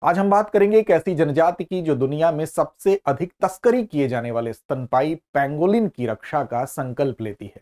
आज हम बात करेंगे एक ऐसी जनजाति की जो दुनिया में सबसे अधिक तस्करी किए जाने वाले स्तनपाई पेंगोलिन की रक्षा का संकल्प लेती है।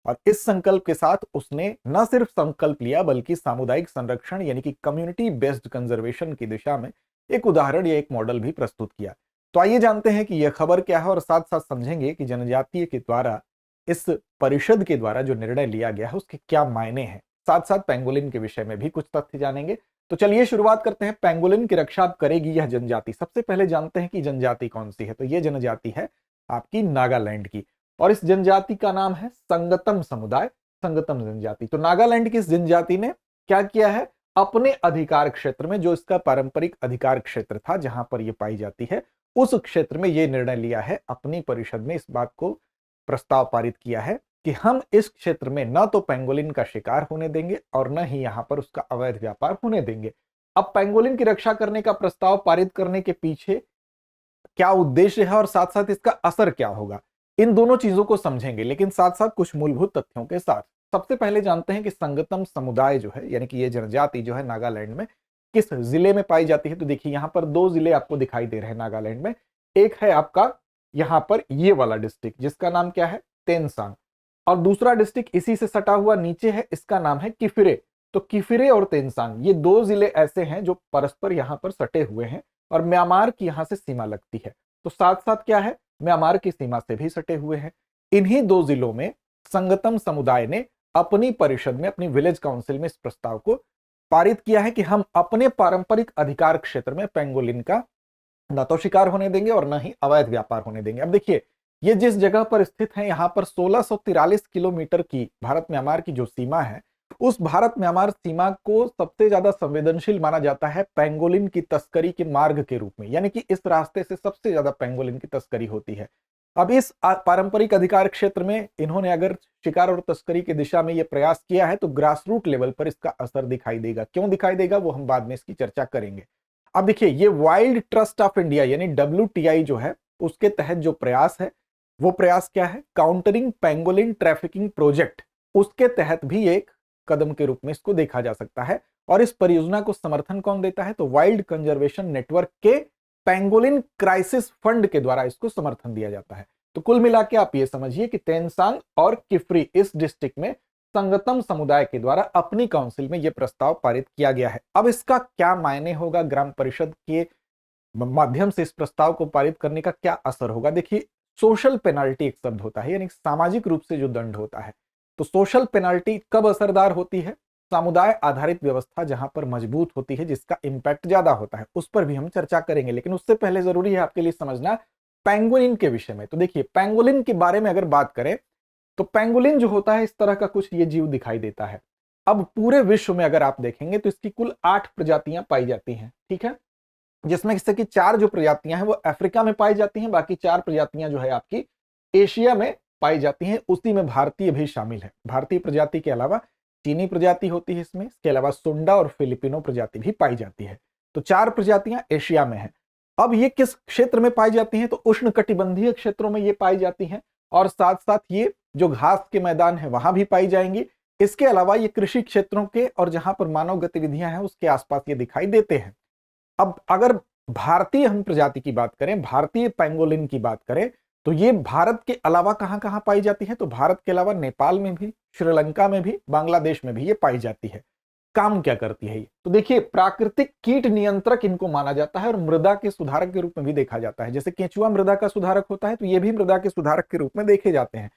और इस संकल्प के साथ उसने न सिर्फ संकल्प लिया बल्कि सामुदायिक संरक्षण यानी कि कम्युनिटी बेस्ड कंजर्वेशन की दिशा में एक उदाहरण या एक मॉडल भी प्रस्तुत किया। तो आइए जानते हैं कि यह खबर क्या है और साथ साथ समझेंगे कि जनजातीय के द्वारा इस परिषद के द्वारा जो निर्णय लिया गया है उसके क्या मायने हैं। साथ साथ पेंगोलिन के विषय में भी कुछ तथ्य जानेंगे। तो चलिए शुरुआत करते हैं। पेंगोलिन की रक्षा अब करेगी यह जनजाति। सबसे पहले जानते हैं कि जनजाति कौन सी है। तो यह जनजाति है आपकी नागालैंड की और इस जनजाति का नाम है संगतम समुदाय, संगतम जनजाति। तो नागालैंड की इस जनजाति ने क्या किया है, अपने अधिकार क्षेत्र में, जो इसका पारंपरिक अधिकार क्षेत्र था जहां पर यह पाई जाती है, उस क्षेत्र में यह निर्णय लिया है, अपनी परिषद में इस बात को प्रस्ताव पारित किया है कि हम इस क्षेत्र में न तो पेंगोलिन का शिकार होने देंगे और न ही यहां पर उसका अवैध व्यापार होने देंगे। अब पेंगोलिन की रक्षा करने का प्रस्ताव पारित करने के पीछे क्या उद्देश्य है और साथ साथ इसका असर क्या होगा, इन दोनों चीजों को समझेंगे, लेकिन साथ साथ कुछ मूलभूत तथ्यों के साथ। सबसे पहले जानते हैं कि संगतम समुदाय जो है यानी कि ये जनजाति जो है नागालैंड में किस जिले में पाई जाती है। तो देखिए यहां पर दो जिले आपको दिखाई दे रहे हैं नागालैंड में। एक है आपका यहां पर ये वाला डिस्ट्रिक्ट जिसका नाम क्या है, तेनसांग, और दूसरा डिस्ट्रिक्ट इसी से सटा हुआ नीचे है, इसका नाम है किफिरे। तो किफिरे और तेनसांग ये दो जिले ऐसे हैं जो परस्पर यहां पर सटे हुए हैं और म्यांमार की यहां से सीमा लगती है। तो साथ साथ क्या है, म्यांमार की सीमा से भी सटे हुए हैं। इन्हीं दो जिलों में संगतम समुदाय ने अपनी परिषद में, अपनी विलेज काउंसिल में इस प्रस्ताव को पारित किया है कि हम अपने पारंपरिक अधिकार क्षेत्र में पेंगोलिन का न तो शिकार होने देंगे और न ही अवैध व्यापार होने देंगे। अब देखिए ये जिस जगह पर स्थित है, यहां पर 1643 किलोमीटर की भारत म्यांमार की जो सीमा है, उस भारत म्यांमार सीमा को सबसे ज्यादा संवेदनशील माना जाता है पेंगोलिन की तस्करी के मार्ग के रूप में, यानी कि इस रास्ते से सबसे ज्यादा पेंगोलिन की तस्करी होती है। अब इस पारंपरिक अधिकार क्षेत्र में इन्होंने अगर शिकार और तस्करी की दिशा में यह प्रयास किया है तो ग्रास रूट लेवल पर इसका असर दिखाई देगा। क्यों दिखाई देगा वो हम बाद में इसकी चर्चा करेंगे। अब देखिए ये वाइल्ड ट्रस्ट ऑफ इंडिया यानी WTI जो है उसके तहत जो प्रयास है वो प्रयास क्या है, काउंटरिंग पेंगोलिन ट्रैफिकिंग प्रोजेक्ट, उसके तहत भी एक कदम के रूप में इसको देखा जा सकता है। और इस परियोजना को समर्थन कौन देता है, तो वाइल्ड कंजर्वेशन नेटवर्क के पेंगोलिन क्राइसिस फंड के द्वारा इसको समर्थन दिया जाता है। तो कुल मिला के आप ये समझिए कि तेनसांग और किफरी इस डिस्ट्रिक्ट में संगतम समुदाय के द्वारा अपनी काउंसिल में यह प्रस्ताव पारित किया गया है। अब इसका क्या मायने होगा, ग्राम परिषद के माध्यम से इस प्रस्ताव को पारित करने का क्या असर होगा। देखिए सोशल पेनाल्टी एक शब्द होता है, यानी सामाजिक रूप से जो दंड होता है। तो सोशल पेनाल्टी कब असरदार होती है, समुदाय आधारित व्यवस्था जहां पर मजबूत होती है, जिसका इंपैक्ट ज्यादा होता है, उस पर भी हम चर्चा करेंगे। लेकिन उससे पहले जरूरी है आपके लिए समझना पेंगोलिन के विषय में। तो देखिए पेंगोलिन के बारे में अगर बात करें तो पेंगोलिन जो होता है इस तरह का कुछ ये जीव दिखाई देता है। अब पूरे विश्व में अगर आप देखेंगे तो इसकी कुल 8 प्रजातियां पाई जाती हैं, ठीक है, जिसमें से कि 4 जो प्रजातियां हैं वो अफ्रीका में पाई जाती हैं, बाकी 4 प्रजातियां जो है आपकी एशिया में पाई जाती हैं। उसी में भारतीय भी शामिल है। भारतीय प्रजाति के अलावा चीनी प्रजाति होती है इसमें, इसके अलावा सुंडा और फिलिपिनो प्रजाति भी पाई जाती है। तो 4 प्रजातियां एशिया में है। अब ये किस क्षेत्र में पाई जाती हैं, तो उष्ण कटिबंधीय क्षेत्रों में ये पाई जाती हैं और साथ साथ ये जो घास के मैदान है वहां भी पाई जाएंगी। इसके अलावा ये कृषि क्षेत्रों के और जहां पर मानव गतिविधियां हैं उसके आसपास ये दिखाई देते हैं। अब अगर भारतीय हम प्रजाति की बात करें, भारतीय पेंगोलिन की बात करें, तो ये भारत के अलावा कहां कहां पाई जाती है, तो भारत के अलावा नेपाल में भी, श्रीलंका में भी, बांग्लादेश में भी ये पाई जाती है। काम क्या करती है ये, तो देखिए प्राकृतिक कीट नियंत्रक इनको माना जाता है और मृदा के सुधारक के रूप में भी देखा जाता है। जैसे केंचुआ मृदा का सुधारक होता है तो ये भी मृदा के सुधारक के रूप में देखे जाते हैं।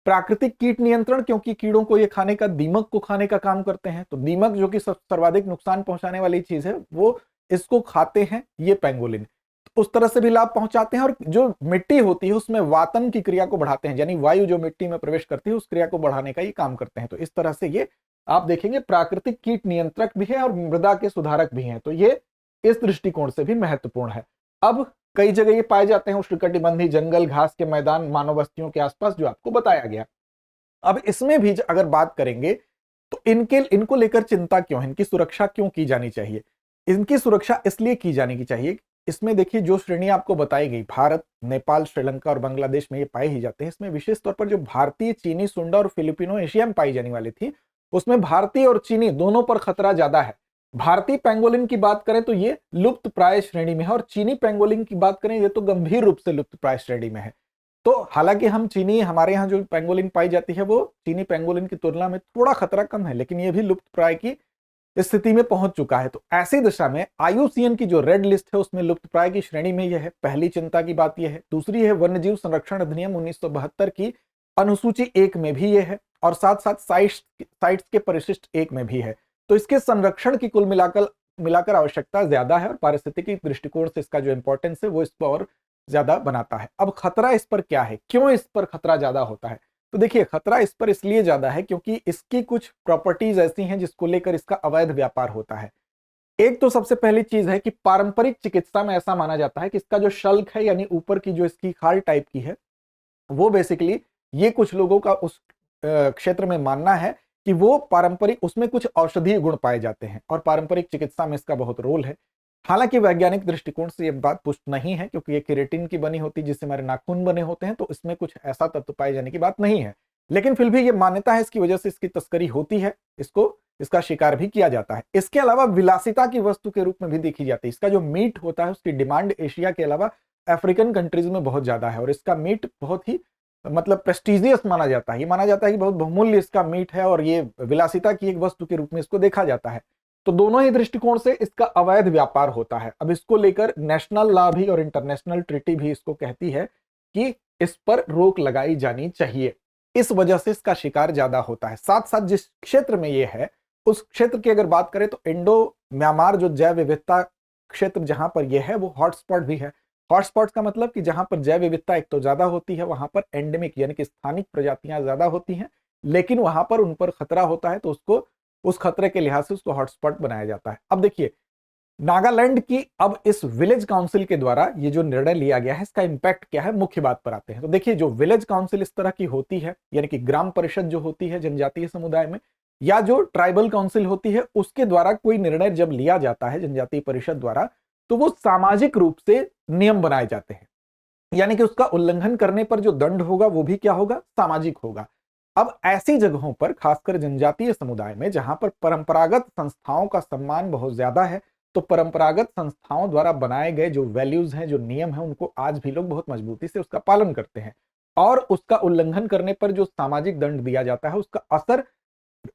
प्राकृतिक कीट नियंत्रण, क्योंकि कीड़ों को ये खाने का, दीमक को खाने का काम करते हैं, तो दीमक जो कि सर्वाधिक नुकसान पहुंचाने वाली चीज है वो इसको खाते हैं ये पेंगोलिन, तो उस तरह से भी लाभ पहुंचाते हैं। और जो मिट्टी होती है उसमें वातन की क्रिया को बढ़ाते हैं, यानी वायु जो मिट्टी में प्रवेश करती है उस क्रिया को बढ़ाने का ये काम करते हैं। तो इस तरह से ये आप देखेंगे प्राकृतिक कीट नियंत्रक भी है और मृदा के सुधारक भी हैं। तो ये इस दृष्टिकोण से भी महत्वपूर्ण है। अब कई जगह ये पाए जाते हैं उष्णकटिबंधीय जंगल, घास के मैदान, मानव बस्तियों के आसपास, जो आपको बताया गया। अब इसमें भी अगर बात करेंगे तो इनको लेकर चिंता क्यों है, इनकी सुरक्षा क्यों की जानी चाहिए। इनकी सुरक्षा इसलिए की जाने की चाहिए, इसमें देखिए जो श्रेणी आपको बताई गई, भारत, नेपाल, श्रीलंका और बांग्लादेश में ये पाए ही जाते हैं। इसमें विशेष तौर पर जो भारतीय, चीनी, सुंडा और फिलिपिनो एशिया में पाई जाने वाली थी, उसमें भारतीय और चीनी दोनों पर खतरा ज्यादा है। भारतीय पेंगोलिन की बात करें तो ये लुप्त प्राय श्रेणी में है, और चीनी पेंगोलिन की बात करें ये तो गंभीर रूप से लुप्त प्राय श्रेणी में है। तो हालांकि हमारे यहाँ जो पेंगोलिन पाई जाती है वो चीनी पेंगोलिन की तुलना में थोड़ा खतरा कम है, लेकिन ये भी लुप्त प्राय की स्थिति में पहुंच चुका है। तो ऐसी दिशा में आईयूसीएन की जो रेड लिस्ट है उसमें लुप्त प्राय की श्रेणी में यह है। पहली चिंता की बात यह है। दूसरी है वन्यजीव संरक्षण अधिनियम 1972 की अनुसूची 1 में भी यह है, और साथ साथ साइट्स के परिशिष्ट 1 में भी है। तो इसके संरक्षण की कुल मिलाकर आवश्यकता ज्यादा है, और पारिस्थितिकी दृष्टिकोण से इसका जो इंपॉर्टेंस है वो इसको और ज्यादा बनाता है। अब खतरा इस पर क्या है, क्यों इस पर खतरा ज्यादा होता है? तो देखिए, खतरा इस पर इसलिए ज्यादा है क्योंकि इसकी कुछ प्रॉपर्टीज ऐसी हैं जिसको लेकर इसका अवैध व्यापार होता है। एक तो सबसे पहली चीज है कि पारंपरिक चिकित्सा में ऐसा माना जाता है कि इसका जो शल्क है, यानी ऊपर की जो इसकी खाल टाइप की है, वो बेसिकली ये कुछ लोगों का उस क्षेत्र में मानना है कि वो पारंपरिक, उसमें कुछ औषधीय गुण पाए जाते हैं, और पारंपरिक चिकित्सा में इसका बहुत रोल है। हालांकि वैज्ञानिक दृष्टिकोण से ये बात पुष्ट नहीं है, क्योंकि ये केराटिन की बनी होती है जिससे हमारे नाखून बने होते हैं, तो इसमें कुछ ऐसा तत्व पाए जाने की बात नहीं है। लेकिन फिर भी ये मान्यता है, इसकी वजह से इसकी तस्करी होती है, इसका शिकार भी किया जाता है। इसके अलावा विलासिता की वस्तु के रूप में भी देखी जाती है। इसका जो मीट होता है उसकी डिमांड एशिया के अलावा अफ्रीकन कंट्रीज में बहुत ज्यादा है, और इसका मीट बहुत ही मतलब प्रेस्टिजियस माना जाता है। ये माना जाता है कि बहुत बहुमूल्य इसका मीट है, और ये विलासिता की एक वस्तु के रूप में इसको देखा जाता है। तो दोनों ही दृष्टिकोण से इसका अवैध व्यापार होता है। अब इसको लेकर नेशनल लॉ भी और इंटरनेशनल ट्रीटी भी इसको कहती है कि इस पर रोक लगाई जानी चाहिए। इस वजह से इसका शिकार ज्यादा होता है। साथ साथ जिस क्षेत्र में ये है उस क्षेत्र की अगर बात करें तो इंडो म्यांमार जो जैव विविधता क्षेत्र जहां पर यह है वो हॉटस्पॉट भी है। हॉटस्पॉट का मतलब कि जहां पर जैव विविधता एक तो ज्यादा होती है, वहां पर एंडेमिक यानी कि स्थानिक प्रजातियां ज्यादा होती हैं, लेकिन वहां पर उन पर खतरा होता है, तो उसको उस खतरे के लिहाज से उसको हॉटस्पॉट बनाया जाता है। अब देखिए, नागालैंड की अब इस विलेज काउंसिल के द्वारा ये जो निर्णय लिया गया है, इसका इंपैक्ट क्या है, मुख्य बात पर आते हैं। तो देखिए, जो विलेज काउंसिल इस तरह की होती है, यानी कि ग्राम परिषद जो होती है जनजातीय समुदाय में, या जो ट्राइबल काउंसिल होती है, उसके द्वारा कोई निर्णय जब लिया जाता है जनजातीय परिषद द्वारा, तो वो सामाजिक रूप से नियम बनाए जाते हैं, यानी कि उसका उल्लंघन करने पर जो दंड होगा वो भी क्या होगा, सामाजिक होगा। अब ऐसी जगहों पर, खासकर जनजातीय समुदाय में जहां पर परंपरागत संस्थाओं का सम्मान बहुत ज्यादा है, तो परंपरागत संस्थाओं द्वारा बनाए गए जो वैल्यूज हैं, जो नियम हैं, उनको आज भी लोग बहुत मजबूती से उसका पालन करते हैं, और उसका उल्लंघन करने पर जो सामाजिक दंड दिया जाता है उसका असर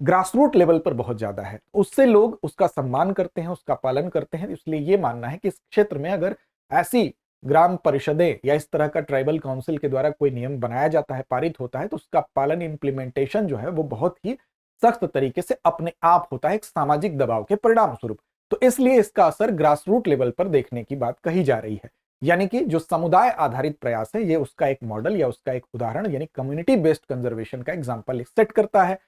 ग्रासरूट लेवल पर बहुत ज्यादा है। उससे लोग उसका सम्मान करते हैं, उसका पालन करते हैं। इसलिए ये मानना है कि इस क्षेत्र में अगर ऐसी ग्राम परिषदें या इस तरह का ट्राइबल काउंसिल के द्वारा कोई नियम बनाया जाता है, पारित होता है, तो उसका पालन, इंप्लीमेंटेशन जो है वो बहुत ही सख्त तरीके से अपने आप होता है, एक सामाजिक दबाव के परिणाम स्वरूप। तो इसलिए इसका असर ग्रासरूट लेवल पर देखने की बात कही जा रही है। यानी कि जो समुदाय आधारित प्रयास है, ये उसका एक मॉडल या उसका एक उदाहरण, यानी कम्युनिटी बेस्ड कंजर्वेशन का एग्जाम्पल सेट करता है।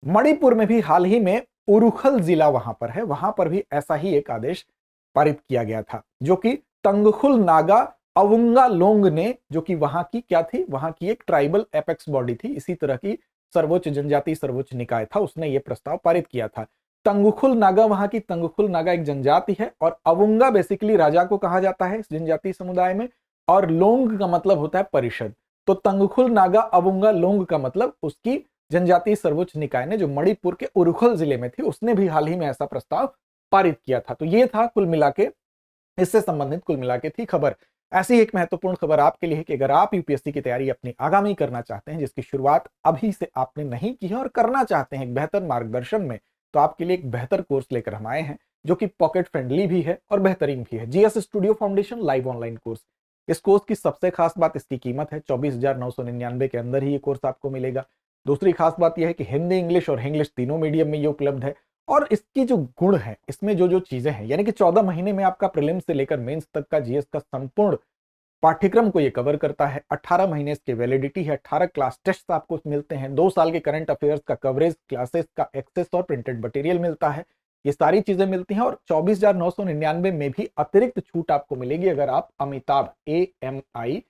मणिपुर में भी हाल ही में उरुखल जिला वहां पर है, वहां पर भी ऐसा ही एक आदेश पारित किया गया था, जो कि तंगखुल नागा अवुंगा लोंग ने, जो कि वहां की क्या थी, वहां की एक ट्राइबल एपेक्स बॉडी थी, इसी तरह की सर्वोच्च जनजाति सर्वोच्च निकाय था, उसने ये प्रस्ताव पारित किया था। तंगखुल नागा, वहां की तंगखुल नागा एक जनजाति है, और अवुंगा बेसिकली राजा को कहा जाता है इस जनजाति समुदाय में, और लोंग का मतलब होता है परिषद। तो तंगखुल नागा अवुंगा लोंग का मतलब उसकी जनजातीय सर्वोच्च निकाय ने, जो मणिपुर के उरुखल जिले में थी, उसने भी हाल ही में ऐसा प्रस्ताव पारित किया था। तो ये था कुल मिला के, इससे संबंधित कुल मिला के थी खबर। ऐसी एक महत्वपूर्ण खबर आपके लिए है कि अगर आप यूपीएससी की तैयारी अपनी आगामी करना चाहते हैं, जिसकी शुरुआत अभी से आपने नहीं की है, और करना चाहते हैं एक बेहतर मार्गदर्शन में, तो आपके लिए एक बेहतर कोर्स लेकर हम आए हैं, जो कि पॉकेट फ्रेंडली भी है और बेहतरीन भी है। GS studio foundation live online course. इस कोर्स की सबसे खास बात इसकी कीमत है, 24,999 के अंदर ही ये कोर्स आपको मिलेगा। दूसरी खास बात यह है कि हिंदी, इंग्लिश और इंग्लिश तीनों मीडियम में ये उपलब्ध है, और इसकी जो गुण है, इसमें जो जो चीजें हैं, यानी कि 14 महीने में आपका प्रीलिम्स से लेकर मेंस तक का जीएस का संपूर्ण पाठ्यक्रम को ये कवर करता है। 18 महीने इसकी वैलिडिटी है, 18 क्लास टेस्ट आपको मिलते हैं, 2 साल के करंट अफेयर्स का कवरेज, क्लासेस का एक्सेस और प्रिंटेड मटेरियल मिलता है। ये सारी चीजें मिलती हैं, और 24,999 में भी अतिरिक्त छूट आपको मिलेगी अगर आप Amitabh AMITABH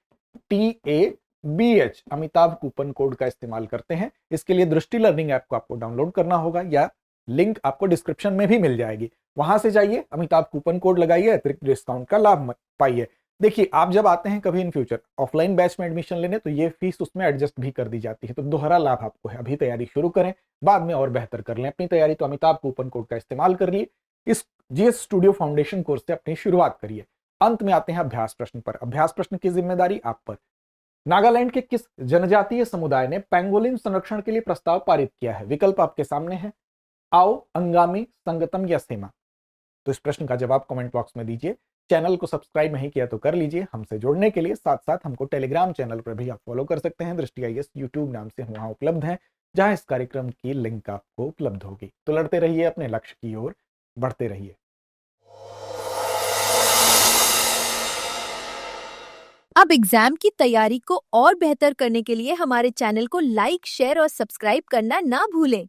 Amitabh coupon code का इस्तेमाल करते हैं। इसके लिए दृष्टि लर्निंग ऐप को आपको डाउनलोड करना होगा, या लिंक आपको डिस्क्रिप्शन में भी मिल जाएगी, वहां से जाइए, अमिताभ कूपन कोड लगाइए, अतिरिक्त डिस्काउंट का लाभ पाइए। देखिए, आप जब आते हैं कभी इन फ्यूचर ऑफलाइन बैच में एडमिशन लेने, तो ये फीस उसमें एडजस्ट भी कर दी जाती है, तो दोहरा लाभ आपको है। अभी तैयारी शुरू करें, बाद में और बेहतर कर लें अपनी तैयारी, तो अमिताभ कूपन कोड का इस्तेमाल कर लिए। इस जीएस स्टूडियो फाउंडेशन कोर्स से अपनी शुरुआत करिए। अंत में आते हैं अभ्यास प्रश्न पर। अभ्यास प्रश्न की जिम्मेदारी आप पर। नागालैंड के किस जनजातीय समुदाय ने पेंगोलिन संरक्षण के लिए प्रस्ताव पारित किया है? विकल्प आपके सामने है, आओ, अंगामी, संगतम या सेमा। तो इस प्रश्न का जवाब कमेंट बॉक्स में दीजिए। चैनल को सब्सक्राइब नहीं किया तो कर लीजिए। हमसे जुड़ने के लिए साथ साथ हमको टेलीग्राम चैनल पर भी आप फॉलो कर सकते हैं। दृष्टि आईएएस यूट्यूब नाम से वहां उपलब्ध है, जहां इस कार्यक्रम की लिंक आपको उपलब्ध होगी। तो लड़ते रहिए, अपने लक्ष्य की ओर बढ़ते रहिए। अब एग्जाम की तैयारी को और बेहतर करने के लिए हमारे चैनल को लाइक, शेयर और सब्सक्राइब करना ना भूलें।